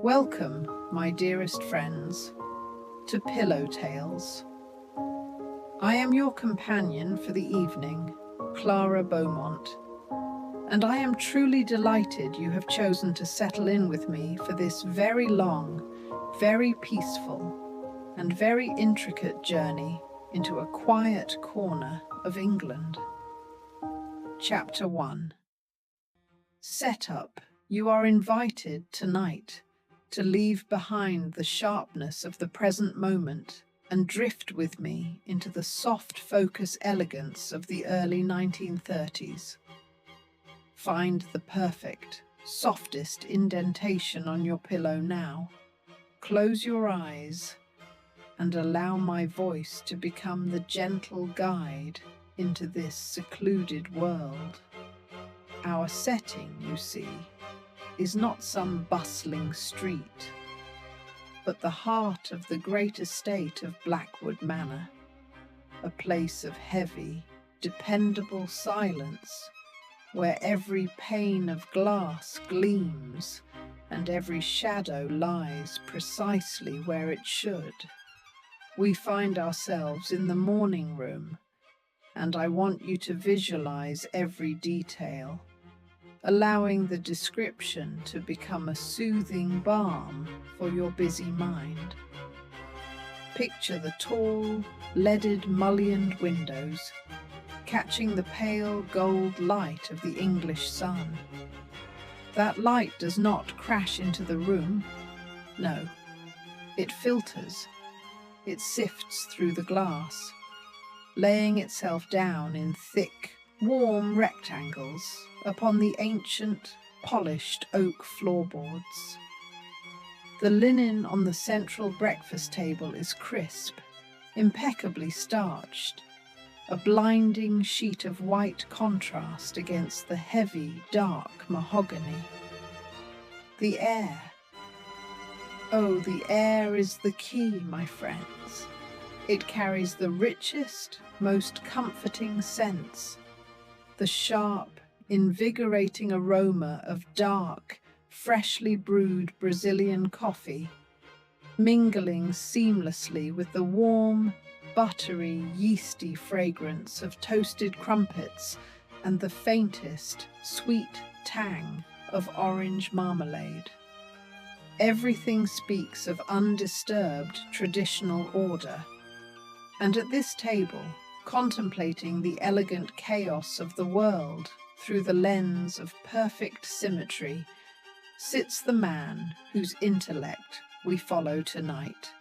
Welcome, my dearest friends, to Pillow Tales. I am your companion for the evening, Clara Beaumont, and I am truly delighted you have chosen to settle in with me for this very long, very peaceful, and very intricate journey into a quiet corner of England. Chapter 1. Set up, you are invited tonight to leave behind the sharpness of the present moment and drift with me into the soft focus elegance of the early 1930s. Find the perfect, softest indentation on your pillow now. Close your eyes and allow my voice to become the gentle guide into this secluded world. Our setting, you see, is not some bustling street, but the heart of the great estate of Blackwood Manor, a place of heavy, dependable silence, where every pane of glass gleams and every shadow lies precisely where it should. We find ourselves in the morning room, and I want you to visualize every detail, allowing the description to become a soothing balm for your busy mind. Picture the tall, leaded mullioned windows, catching the pale gold light of the English sun. That light does not crash into the room. No, it filters. It sifts through the glass, laying itself down in thick, warm rectangles upon the ancient, polished oak floorboards. The linen on the central breakfast table is crisp, impeccably starched, a blinding sheet of white contrast against the heavy, dark mahogany. The air. Oh, the air is the key, my friends. It carries the richest, most comforting scents, the sharp, invigorating aroma of dark, freshly brewed Brazilian coffee, mingling seamlessly with the warm, buttery, yeasty fragrance of toasted crumpets and the faintest, sweet tang of orange marmalade. Everything speaks of undisturbed traditional order, and at this table, contemplating the elegant chaos of the world through the lens of perfect symmetry, sits the man whose intellect we follow tonight,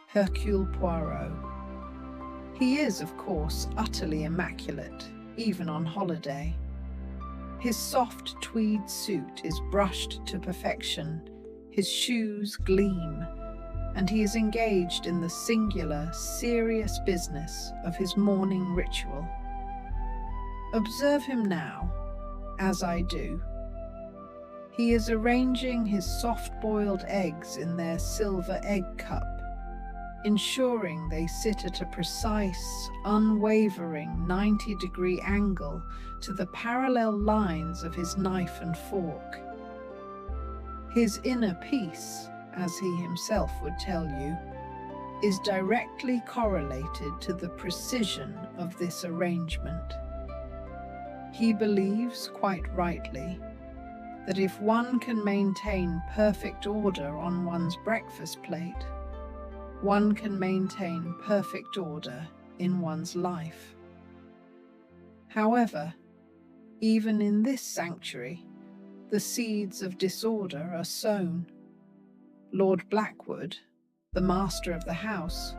Hercule Poirot. He is, of course, utterly immaculate, even on holiday. His soft tweed suit is brushed to perfection, his shoes gleam, and he is engaged in the singular, serious business of his morning ritual. Observe him now, as I do. He is arranging his soft-boiled eggs in their silver egg cup, ensuring they sit at a precise, unwavering 90-degree angle to the parallel lines of his knife and fork. His inner peace, as he himself would tell you, is directly correlated to the precision of this arrangement. He believes, quite rightly, that if one can maintain perfect order on one's breakfast plate, one can maintain perfect order in one's life. However, even in this sanctuary, the seeds of disorder are sown. Lord Blackwood, the master of the house,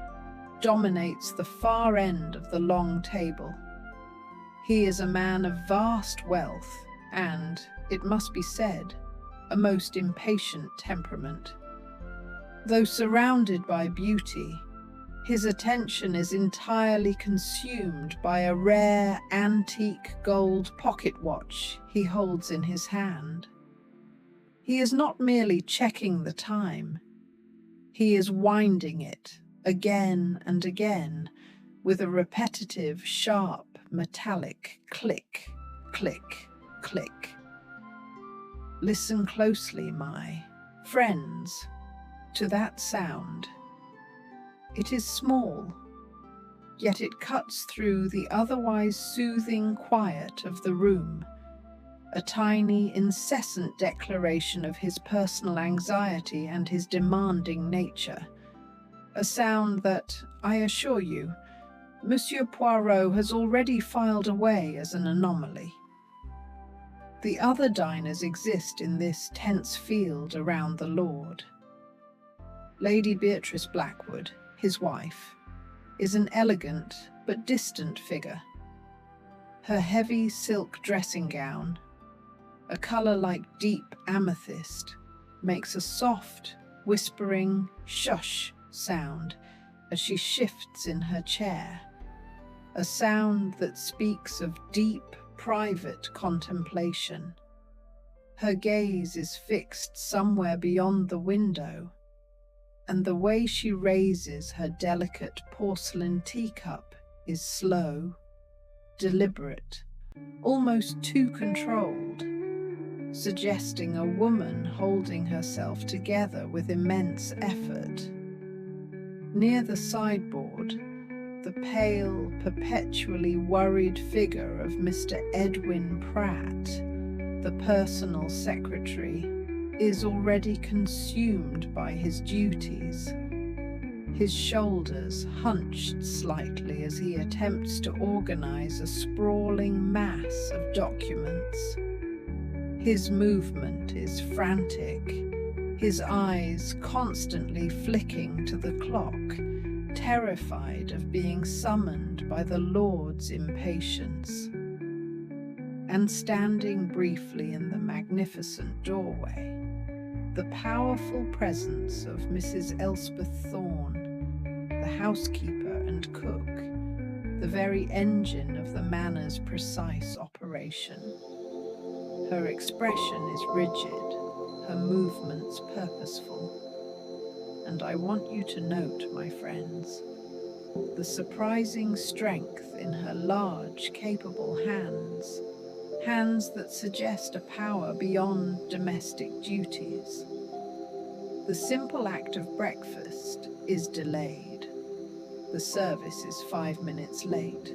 dominates the far end of the long table. He is a man of vast wealth and, it must be said, a most impatient temperament. Though surrounded by beauty, his attention is entirely consumed by a rare antique gold pocket watch he holds in his hand. He is not merely checking the time, he is winding it again and again with a repetitive, sharp, metallic click, click, click. Listen closely, my Friends, to that sound. It is small, yet it cuts through the otherwise soothing quiet of the room, a tiny, incessant declaration of his personal anxiety and his demanding nature. A sound that, I assure you, Monsieur Poirot has already filed away as an anomaly. The other diners exist in this tense field around the Lord. Lady Beatrice Blackwood, his wife, is an elegant but distant figure. Her heavy silk dressing gown, a colour like deep amethyst, makes a soft, whispering shush sound as she shifts in her chair, a sound that speaks of deep, private contemplation. Her gaze is fixed somewhere beyond the window, and the way she raises her delicate porcelain teacup is slow, deliberate, almost too controlled, suggesting a woman holding herself together with immense effort. Near the sideboard, the pale, perpetually worried figure of Mr. Edwin Pratt, the personal secretary, is already consumed by his duties, his shoulders hunched slightly as he attempts to organize a sprawling mass of documents. His movement is frantic, his eyes constantly flicking to the clock, terrified of being summoned by the Lord's impatience. And standing briefly in the magnificent doorway, the powerful presence of Mrs. Elspeth Thorne, the housekeeper and cook, the very engine of the manor's precise operation. Her expression is rigid, her movements purposeful. And I want you to note, my friends, the surprising strength in her large, capable hands, hands that suggest a power beyond domestic duties. The simple act of breakfast is delayed. The service is 5 minutes late.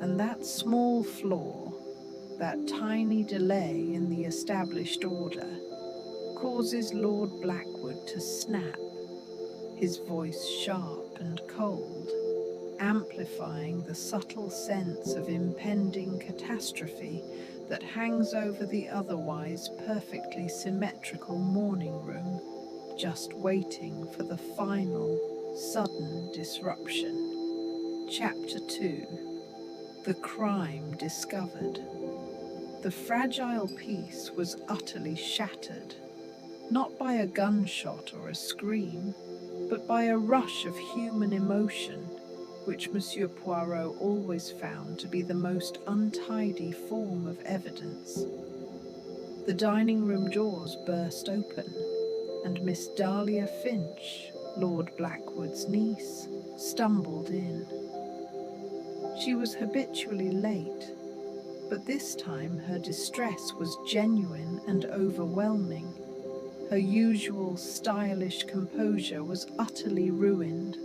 And that small flaw, that tiny delay in the established order, causes Lord Blackwood to snap, his voice sharp and cold, amplifying the subtle sense of impending catastrophe that hangs over the otherwise perfectly symmetrical morning room, just waiting for the final, sudden disruption. Chapter 2. The crime discovered. The fragile peace was utterly shattered, not by a gunshot or a scream, but by a rush of human emotion, which Monsieur Poirot always found to be the most untidy form of evidence. The dining room doors burst open, and Miss Dahlia Finch, Lord Blackwood's niece, stumbled in. She was habitually late, but this time her distress was genuine and overwhelming. Her usual stylish composure was utterly ruined,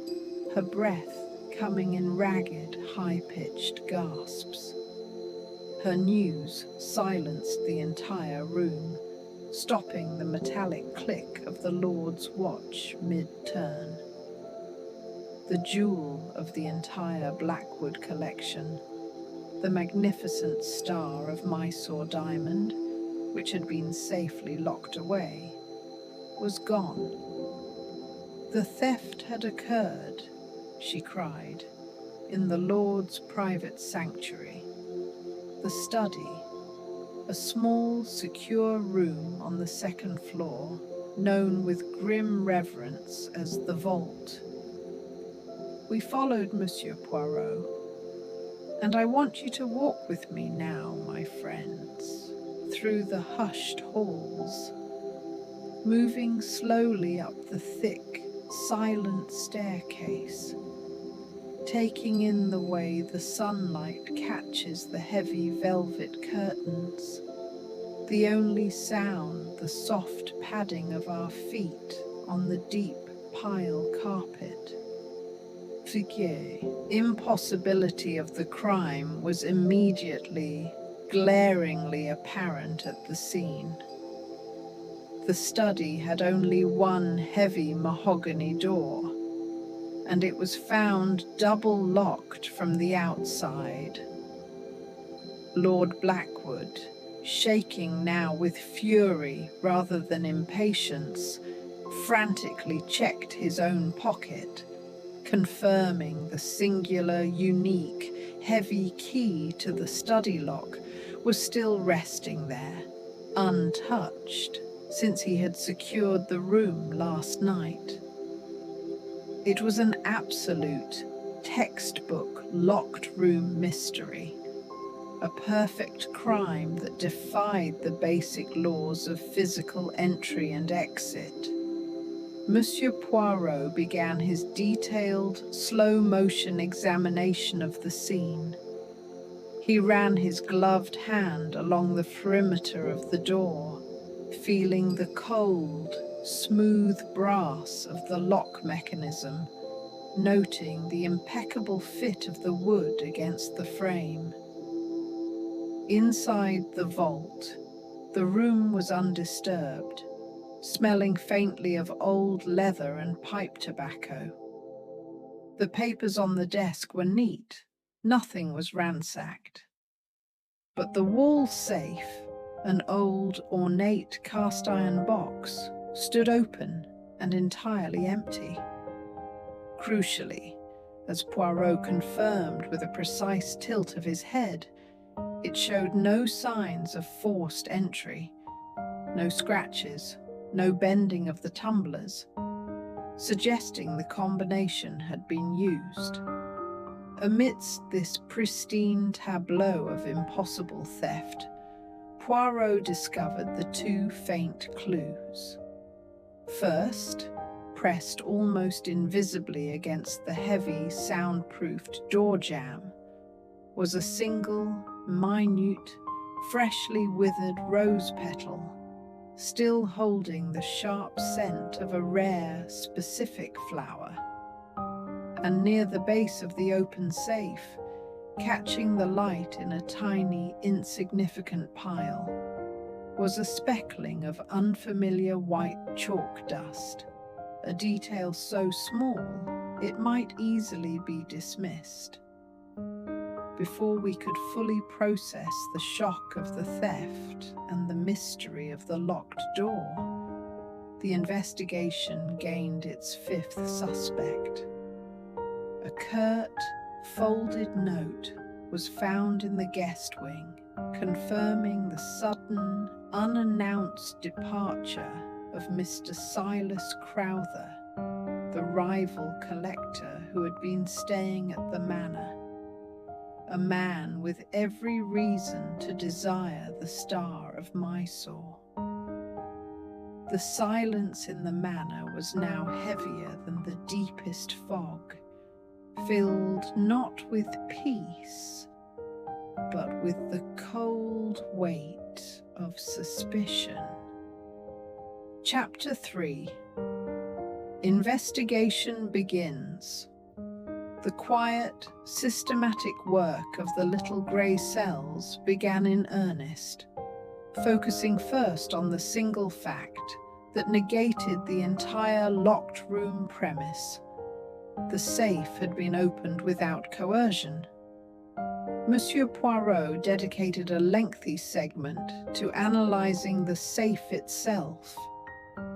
her breath coming in ragged, high-pitched gasps. Her news silenced the entire room, stopping the metallic click of the Lord's watch mid-turn. The jewel of the entire Blackwood collection, the magnificent Star of Mysore diamond, which had been safely locked away, was gone. The theft had occurred, she cried, in the Lord's private sanctuary. The study, a small, secure room on the second floor, known with grim reverence as the vault. We followed Monsieur Poirot, and I want you to walk with me now, my friends, through the hushed halls, moving slowly up the thick, silent staircase, taking in the way the sunlight catches the heavy velvet curtains, the only sound the soft padding of our feet on the deep pile carpet. The impossibility of the crime was immediately, glaringly apparent at the scene. The study had only one heavy mahogany door, and it was found double locked from the outside. Lord Blackwood, shaking now with fury rather than impatience, frantically checked his own pocket, confirming the singular, unique, heavy key to the study lock was still resting there, untouched, since he had secured the room last night. It was an absolute, textbook locked room mystery, a perfect crime that defied the basic laws of physical entry and exit. Monsieur Poirot began his detailed, slow-motion examination of the scene. He ran his gloved hand along the perimeter of the door, feeling the cold, smooth brass of the lock mechanism, noting the impeccable fit of the wood against the frame. Inside the vault, the room was undisturbed, smelling faintly of old leather and pipe tobacco. The papers on the desk were neat, nothing was ransacked. But the wall safe, an old, ornate cast-iron box, stood open and entirely empty. Crucially, as Poirot confirmed with a precise tilt of his head, it showed no signs of forced entry, no scratches, no bending of the tumblers, suggesting the combination had been used. Amidst this pristine tableau of impossible theft, Poirot discovered the two faint clues. First, pressed almost invisibly against the heavy, soundproofed door jamb, was a single, minute, freshly withered rose petal, still holding the sharp scent of a rare, specific flower. And near the base of the open safe, catching the light in a tiny, insignificant pile, was a speckling of unfamiliar white chalk dust, a detail so small it might easily be dismissed. Before we could fully process the shock of the theft and the mystery of the locked door, the investigation gained its fifth suspect. A curt, folded note was found in the guest wing, confirming the sudden, unannounced departure of Mr. Silas Crowther, the rival collector who had been staying at the manor, a man with every reason to desire the Star of Mysore. The silence in the manor was now heavier than the deepest fog, filled not with peace, but with the cold weight of suspicion. Chapter 3. Investigation begins. The quiet, systematic work of the little grey cells began in earnest, focusing first on the single fact that negated the entire locked room premise. The safe had been opened without coercion. Monsieur Poirot dedicated a lengthy segment to analysing the safe itself,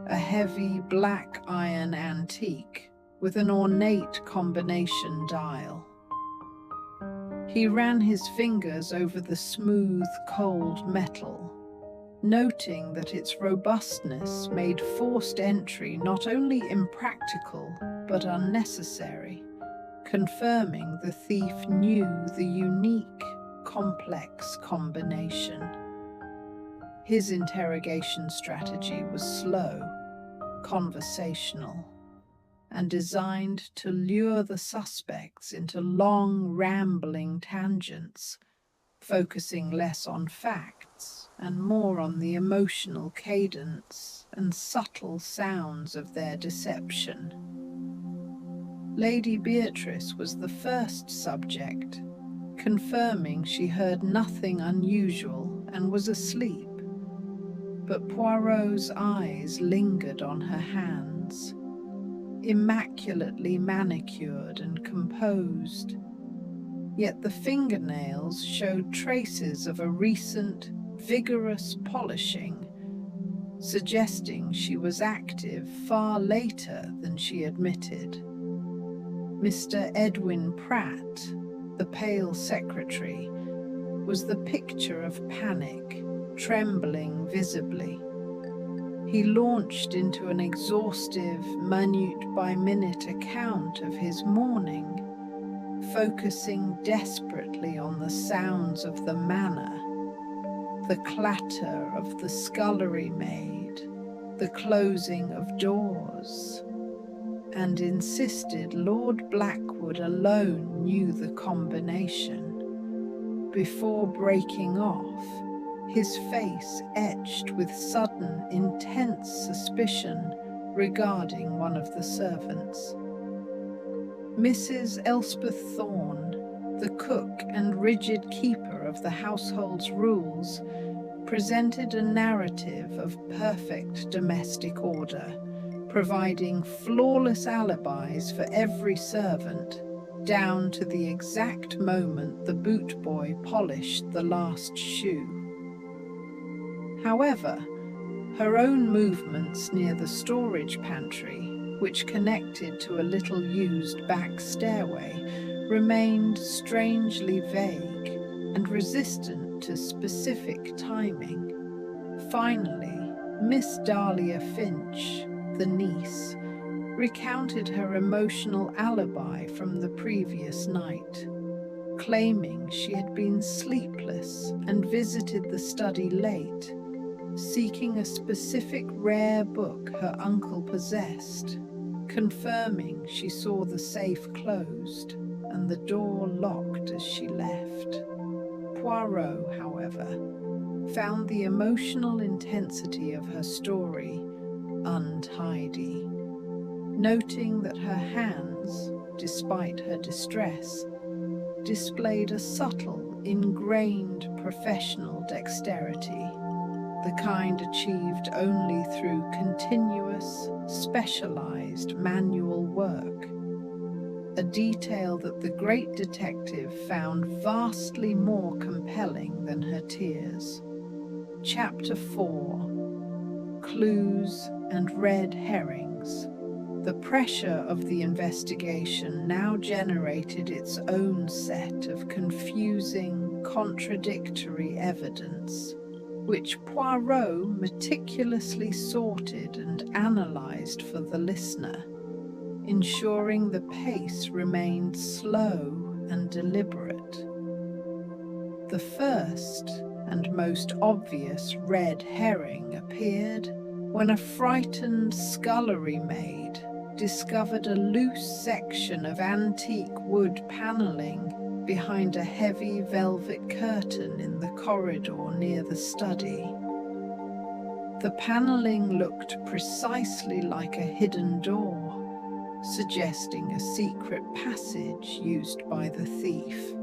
a heavy black iron antique with an ornate combination dial. He ran his fingers over the smooth, cold metal, noting that its robustness made forced entry not only impractical but unnecessary, confirming the thief knew the unique, complex combination. His interrogation strategy was slow, conversational, and designed to lure the suspects into long, rambling tangents, focusing less on facts and more on the emotional cadence and subtle sounds of their deception. Lady Beatrice was the first subject, confirming she heard nothing unusual and was asleep. But Poirot's eyes lingered on her hands, immaculately manicured and composed. Yet the fingernails showed traces of a recent, vigorous polishing, suggesting she was active far later than she admitted. Mr. Edwin Pratt, the pale secretary, was the picture of panic, trembling visibly. He launched into an exhaustive, minute-by-minute account of his morning, focusing desperately on the sounds of the manor, the clatter of the scullery maid, the closing of doors, and insisted Lord Blackwood alone knew the combination. Before breaking off, his face etched with sudden, intense suspicion regarding one of the servants. Mrs. Elspeth Thorne, the cook and rigid keeper of the household's rules, presented a narrative of perfect domestic order, providing flawless alibis for every servant, down to the exact moment the boot boy polished the last shoe. However, her own movements near the storage pantry, which connected to a little-used back stairway, remained strangely vague and resistant to specific timing. Finally, Miss Dahlia Finch, the niece, recounted her emotional alibi from the previous night, claiming she had been sleepless and visited the study late, seeking a specific rare book her uncle possessed, confirming she saw the safe closed and the door locked as she left. Poirot, however, found the emotional intensity of her story untidy, noting that her hands, despite her distress, displayed a subtle, ingrained professional dexterity, the kind achieved only through continuous, specialized manual work, a detail that the great detective found vastly more compelling than her tears. Chapter 4: Clues and Red Herrings. The pressure of the investigation now generated its own set of confusing, contradictory evidence, which Poirot meticulously sorted and analyzed for the listener, ensuring the pace remained slow and deliberate. The first and most obvious red herring appeared when a frightened scullery maid discovered a loose section of antique wood paneling behind a heavy velvet curtain in the corridor near the study. The paneling looked precisely like a hidden door, suggesting a secret passage used by the thief.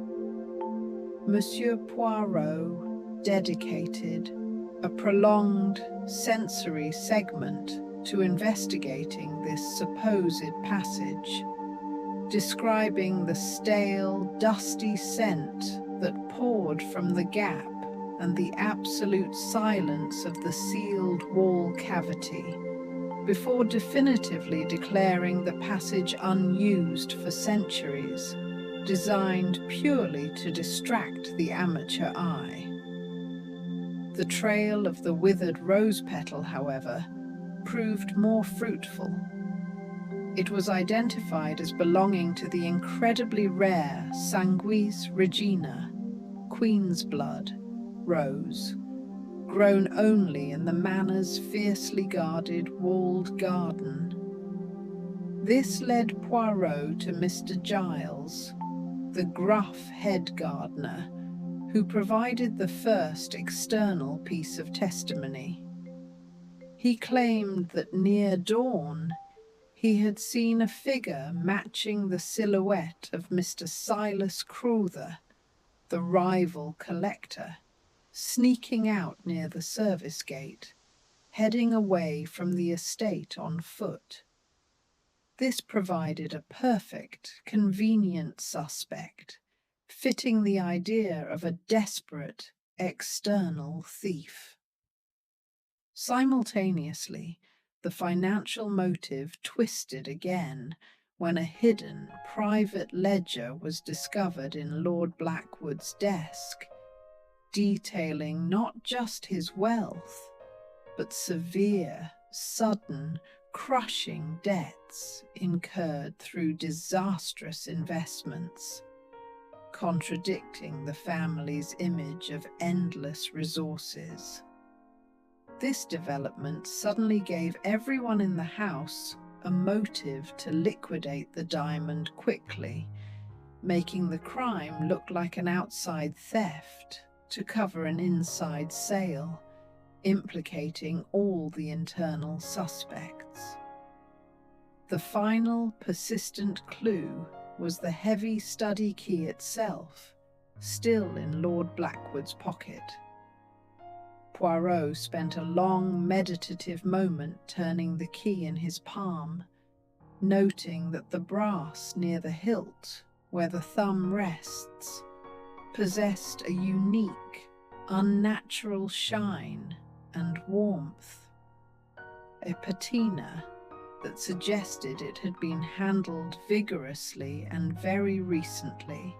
Monsieur Poirot dedicated a prolonged sensory segment to investigating this supposed passage, describing the stale, dusty scent that poured from the gap and the absolute silence of the sealed wall cavity, before definitively declaring the passage unused for centuries, designed purely to distract the amateur eye. The trail of the withered rose petal, however, proved more fruitful. It was identified as belonging to the incredibly rare Sanguis regina, queen's blood, rose, grown only in the manor's fiercely guarded walled garden. This led Poirot to Mr. Giles, the gruff head gardener, who provided the first external piece of testimony. He claimed that near dawn he had seen a figure matching the silhouette of Mr. Silas Crowther, the rival collector, sneaking out near the service gate, heading away from the estate on foot. This provided a perfect, convenient suspect, fitting the idea of a desperate, external thief. Simultaneously, the financial motive twisted again when a hidden, private ledger was discovered in Lord Blackwood's desk, detailing not just his wealth, but severe, sudden, crushing debts incurred through disastrous investments, contradicting the family's image of endless resources. This development suddenly gave everyone in the house a motive to liquidate the diamond quickly, making the crime look like an outside theft to cover an inside sale, implicating all the internal suspects. The final, persistent clue was the heavy study key itself, still in Lord Blackwood's pocket. Poirot spent a long, meditative moment turning the key in his palm, noting that the brass near the hilt, where the thumb rests, possessed a unique, unnatural shine and warmth, a patina that suggested it had been handled vigorously and very recently,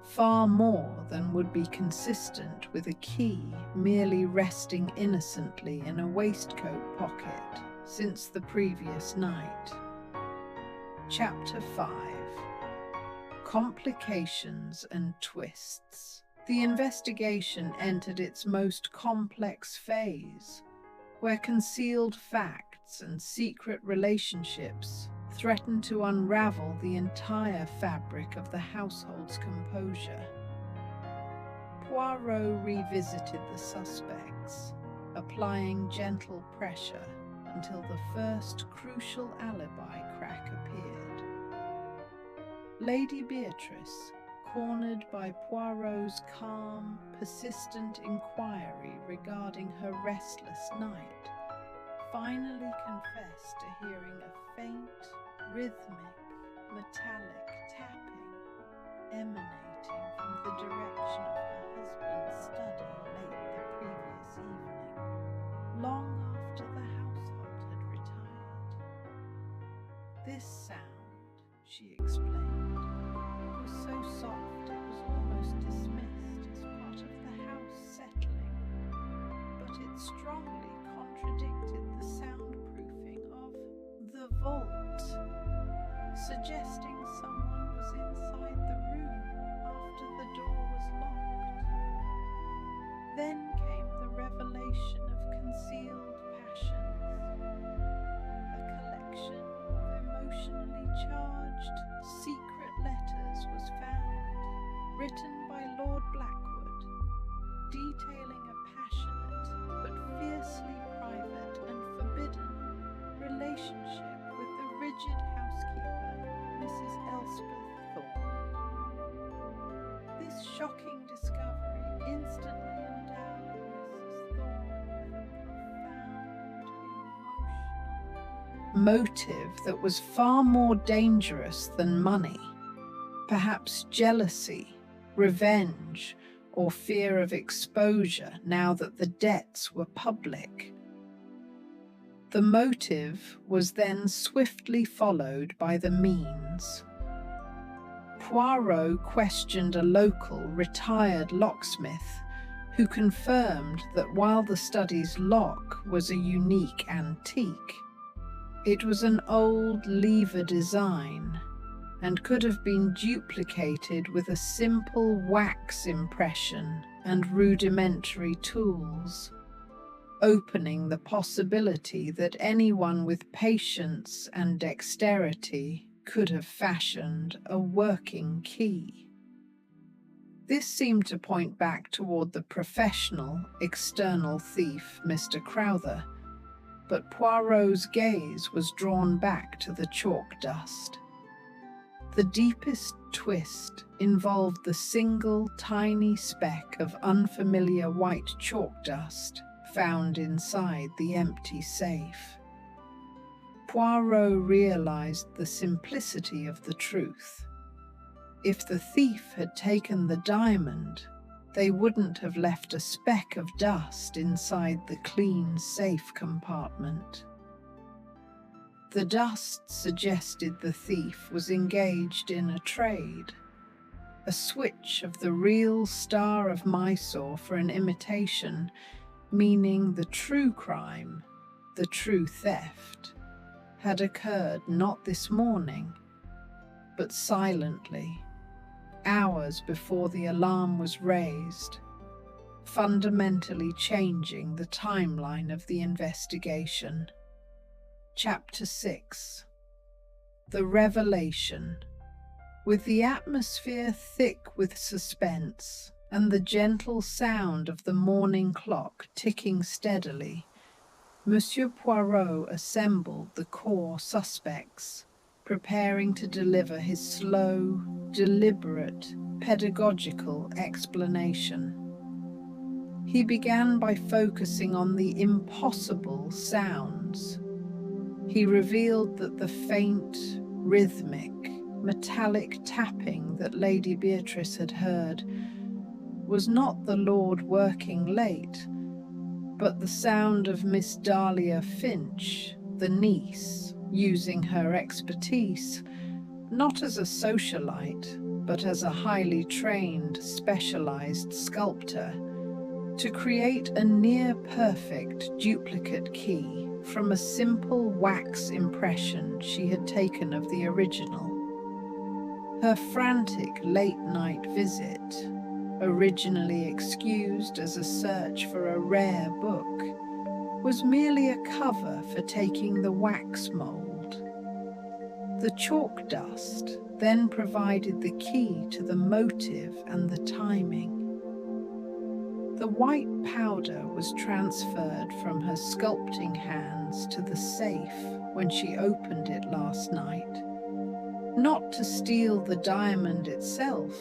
far more than would be consistent with a key merely resting innocently in a waistcoat pocket since the previous night. Chapter 5. Complications and twists. The investigation entered its most complex phase, where concealed facts and secret relationships threatened to unravel the entire fabric of the household's composure. Poirot revisited the suspects, applying gentle pressure until the first crucial alibi crack appeared. Lady Beatrice, cornered by Poirot's calm, persistent inquiry regarding her restless night, finally confessed to hearing a faint, rhythmic, metallic tapping emanating from the direction of her husband's study late the previous evening, long after the household had retired. This sound, she explained, was so soft it was almost dismissed as part of the house settling, but it strongly contradicted the soundproofing of the vault, suggesting someone was inside the room after the door was locked. Then came the revelation of concealed passions. A collection of emotionally charged, secret letters was found, written by Lord Blackwood, detailing a passionate but fiercely private and forbidden relationship with the rigid housekeeper, Mrs. Elspeth Thorne. This shocking discovery instantly endowed Mrs. Thorne with a profound emotional motive that was far more dangerous than money, perhaps jealousy, revenge, or fear of exposure now that the debts were public. The motive was then swiftly followed by the means. Poirot questioned a local retired locksmith who confirmed that while the study's lock was a unique antique, it was an old lever design and could have been duplicated with a simple wax impression and rudimentary tools, opening the possibility that anyone with patience and dexterity could have fashioned a working key. This seemed to point back toward the professional, external thief, Mr. Crowther, but Poirot's gaze was drawn back to the chalk dust. The deepest twist involved the single tiny speck of unfamiliar white chalk dust found inside the empty safe. Poirot realized the simplicity of the truth. If the thief had taken the diamond, they wouldn't have left a speck of dust inside the clean safe compartment. The dust suggested the thief was engaged in a trade, a switch of the real Star of Mysore for an imitation, meaning the true crime, the true theft, had occurred not this morning, but silently, hours before the alarm was raised, fundamentally changing the timeline of the investigation. Chapter 6. The Revelation. With the atmosphere thick with suspense and the gentle sound of the morning clock ticking steadily, Monsieur Poirot assembled the core suspects, preparing to deliver his slow, deliberate, pedagogical explanation. He began by focusing on the impossible sounds. He revealed that the faint, rhythmic, metallic tapping that Lady Beatrice had heard was not the Lord working late, but the sound of Miss Dahlia Finch, the niece, using her expertise, not as a socialite, but as a highly trained, specialized sculptor, to create a near-perfect duplicate key from a simple wax impression she had taken of the original. Her frantic late-night visit, originally excused as a search for a rare book, was merely a cover for taking the wax mold. The chalk dust then provided the key to the motive and the timing. The white powder was transferred from her sculpting hands to the safe when she opened it last night, not to steal the diamond itself,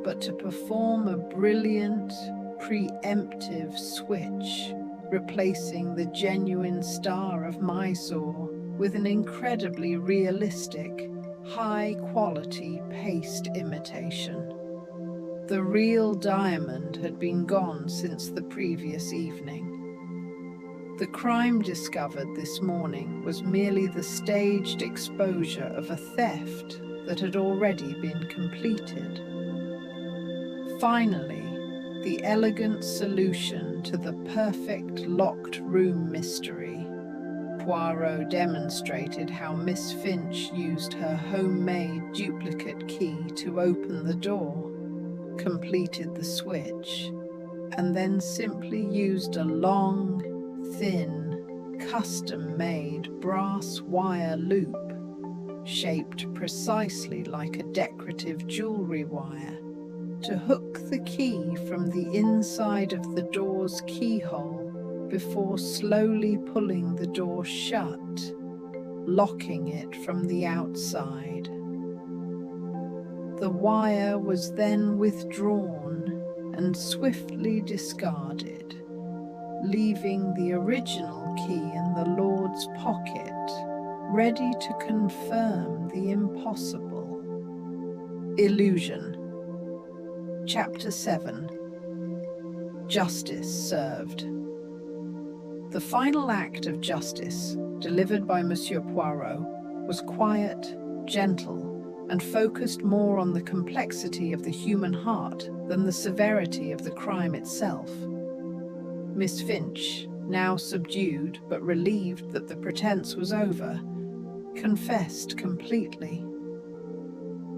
but to perform a brilliant, preemptive switch, replacing the genuine Star of Mysore with an incredibly realistic, high-quality paste imitation. The real diamond had been gone since the previous evening. The crime discovered this morning was merely the staged exposure of a theft that had already been completed. Finally, the elegant solution to the perfect locked room mystery. Poirot demonstrated how Miss Finch used her homemade duplicate key to open the door, completed the switch, and then simply used a long, thin, custom-made brass wire loop, shaped precisely like a decorative jewelry wire, to hook the key from the inside of the door's keyhole before slowly pulling the door shut, locking it from the outside. The wire was then withdrawn and swiftly discarded, leaving the original key in the Lord's pocket, ready to confirm the impossible. Illusion. Chapter 7. Justice Served. The final act of justice, delivered by Monsieur Poirot, was quiet, gentle, and focused more on the complexity of the human heart than the severity of the crime itself. Miss Finch, now subdued but relieved that the pretense was over, confessed completely.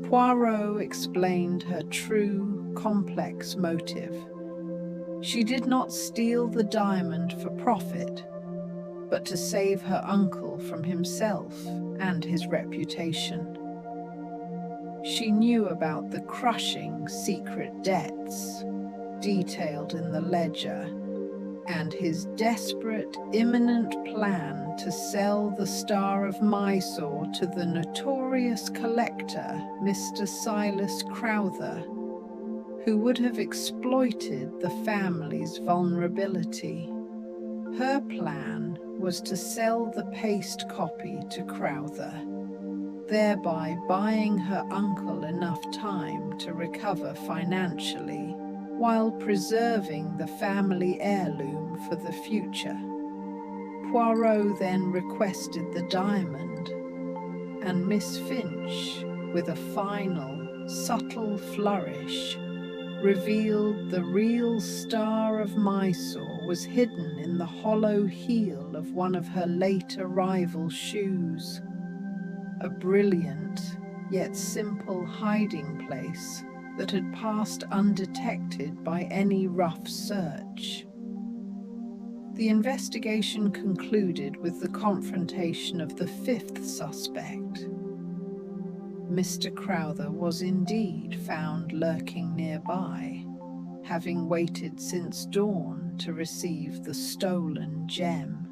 Poirot explained her true, complex motive. She did not steal the diamond for profit, but to save her uncle from himself and his reputation. She knew about the crushing secret debts detailed in the ledger, and his desperate, imminent plan to sell the Star of Mysore to the notorious collector, Mr. Silas Crowther, who would have exploited the family's vulnerability. Her plan was to sell the paste copy to Crowther, thereby buying her uncle enough time to recover financially, while preserving the family heirloom for the future. Poirot then requested the diamond, and Miss Finch, with a final, subtle flourish, revealed the real Star of Mysore was hidden in the hollow heel of one of her late arrival shoes. A brilliant, yet simple hiding place that had passed undetected by any rough search. The investigation concluded with the confrontation of the fifth suspect. Mr. Crowther was indeed found lurking nearby, having waited since dawn to receive the stolen gem,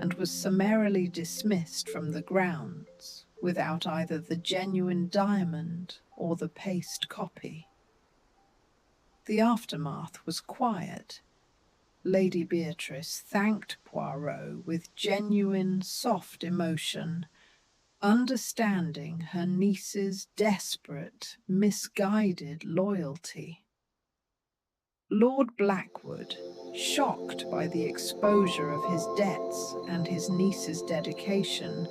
and was summarily dismissed from the grounds without either the genuine diamond or the paste copy. The aftermath was quiet. Lady Beatrice thanked Poirot with genuine, soft emotion, understanding her niece's desperate, misguided loyalty. Lord Blackwood, shocked by the exposure of his debts and his niece's dedication,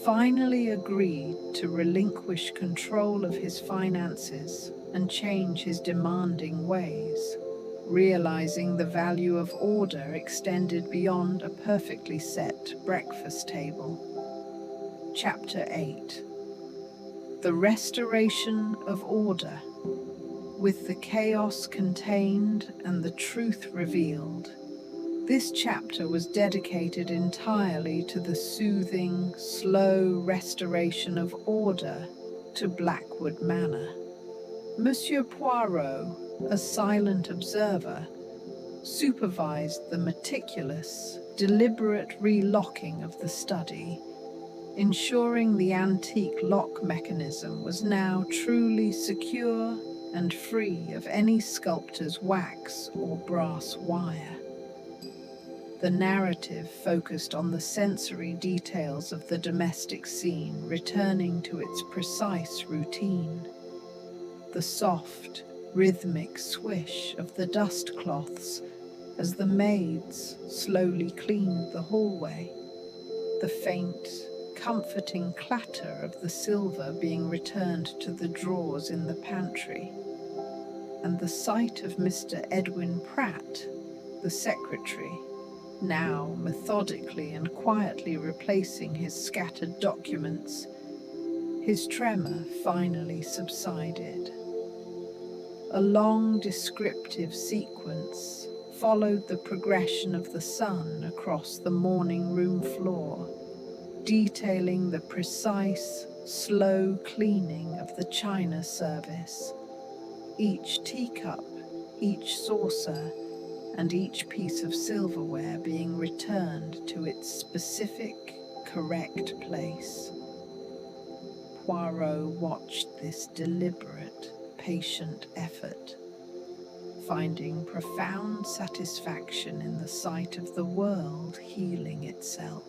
finally agreed to relinquish control of his finances and change his demanding ways, realizing the value of order extended beyond a perfectly set breakfast table. Chapter 8. The Restoration of Order. With the chaos contained and the truth revealed, this chapter was dedicated entirely to the soothing, slow restoration of order to Blackwood Manor. Monsieur Poirot, a silent observer, supervised the meticulous, deliberate relocking of the study, ensuring the antique lock mechanism was now truly secure and free of any sculptor's wax or brass wire. The narrative focused on the sensory details of the domestic scene, returning to its precise routine. The soft, rhythmic swish of the dust cloths as the maids slowly cleaned the hallway, the faint, comforting clatter of the silver being returned to the drawers in the pantry, and the sight of Mr. Edwin Pratt, the secretary, now methodically and quietly replacing his scattered documents, his tremor finally subsided. A long descriptive sequence followed the progression of the sun across the morning room floor, detailing the precise, slow cleaning of the china service. Each teacup, each saucer, and each piece of silverware being returned to its specific, correct place. Poirot watched this deliberate, patient effort, finding profound satisfaction in the sight of the world healing itself.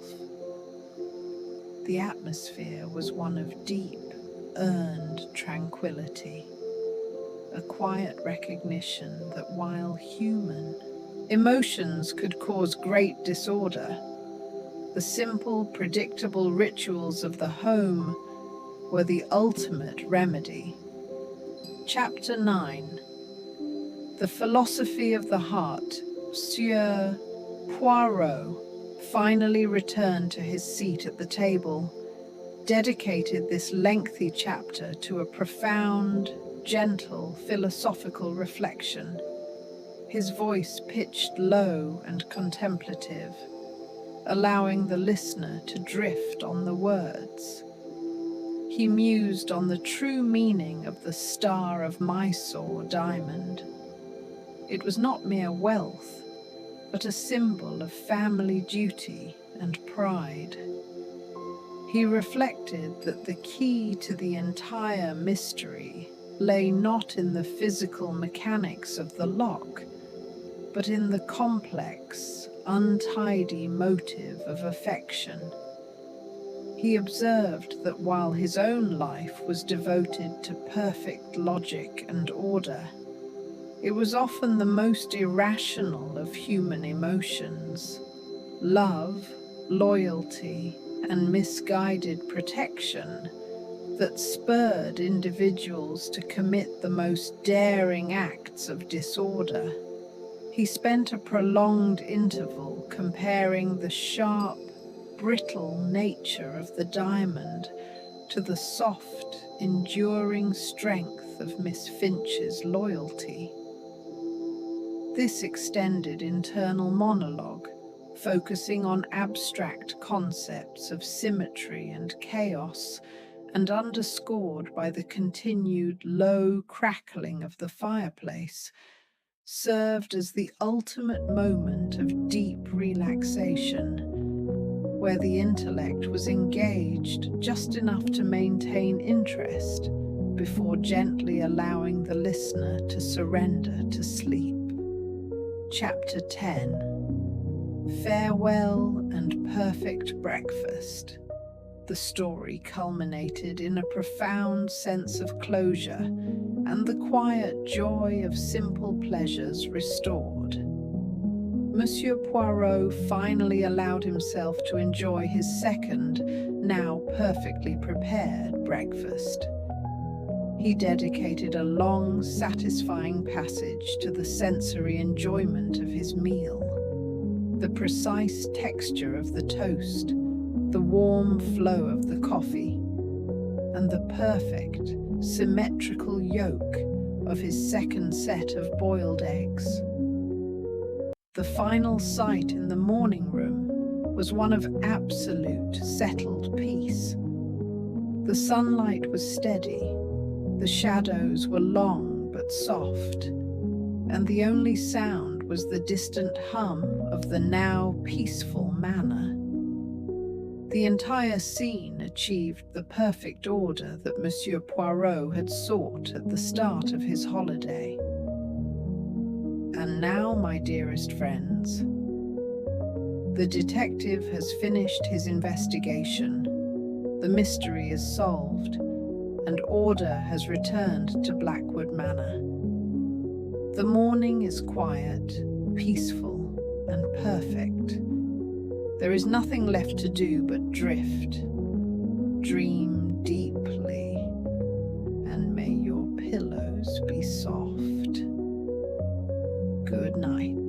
The atmosphere was one of deep, earned tranquility, a quiet recognition that while human emotions could cause great disorder, the simple, predictable rituals of the home were the ultimate remedy. Chapter 9. The Philosophy of the Heart. Monsieur Poirot finally returned to his seat at the table, dedicated this lengthy chapter to a profound, gentle, philosophical reflection, his voice pitched low and contemplative, allowing the listener to drift on the words. He mused on the true meaning of the Star of Mysore diamond. It was not mere wealth, but a symbol of family duty and pride. He reflected that the key to the entire mystery lay not in the physical mechanics of the lock, but in the complex, untidy motive of affection. He observed that while his own life was devoted to perfect logic and order, it was often the most irrational of human emotions, love, loyalty, and misguided protection, that spurred individuals to commit the most daring acts of disorder. He spent a prolonged interval comparing the sharp, brittle nature of the diamond to the soft, enduring strength of Miss Finch's loyalty. This extended internal monologue, focusing on abstract concepts of symmetry and chaos, and underscored by the continued low crackling of the fireplace, served as the ultimate moment of deep relaxation, where the intellect was engaged just enough to maintain interest before gently allowing the listener to surrender to sleep. Chapter 10. Farewell and Perfect Breakfast. The story culminated in a profound sense of closure and the quiet joy of simple pleasures restored. Monsieur Poirot finally allowed himself to enjoy his second, now perfectly prepared breakfast. He dedicated a long, satisfying passage to the sensory enjoyment of his meal. The precise texture of the toast, the warm flow of the coffee, and the perfect, symmetrical yolk of his second set of boiled eggs. The final sight in the morning room was one of absolute, settled peace. The sunlight was steady, the shadows were long but soft, and the only sound was the distant hum of the now peaceful manor. The entire scene achieved the perfect order that Monsieur Poirot had sought at the start of his holiday. And now, my dearest friends, the detective has finished his investigation, the mystery is solved, and order has returned to Blackwood Manor. The morning is quiet, peaceful, and perfect. There is nothing left to do but drift, dream deeply, and may your pillows be soft. Good night.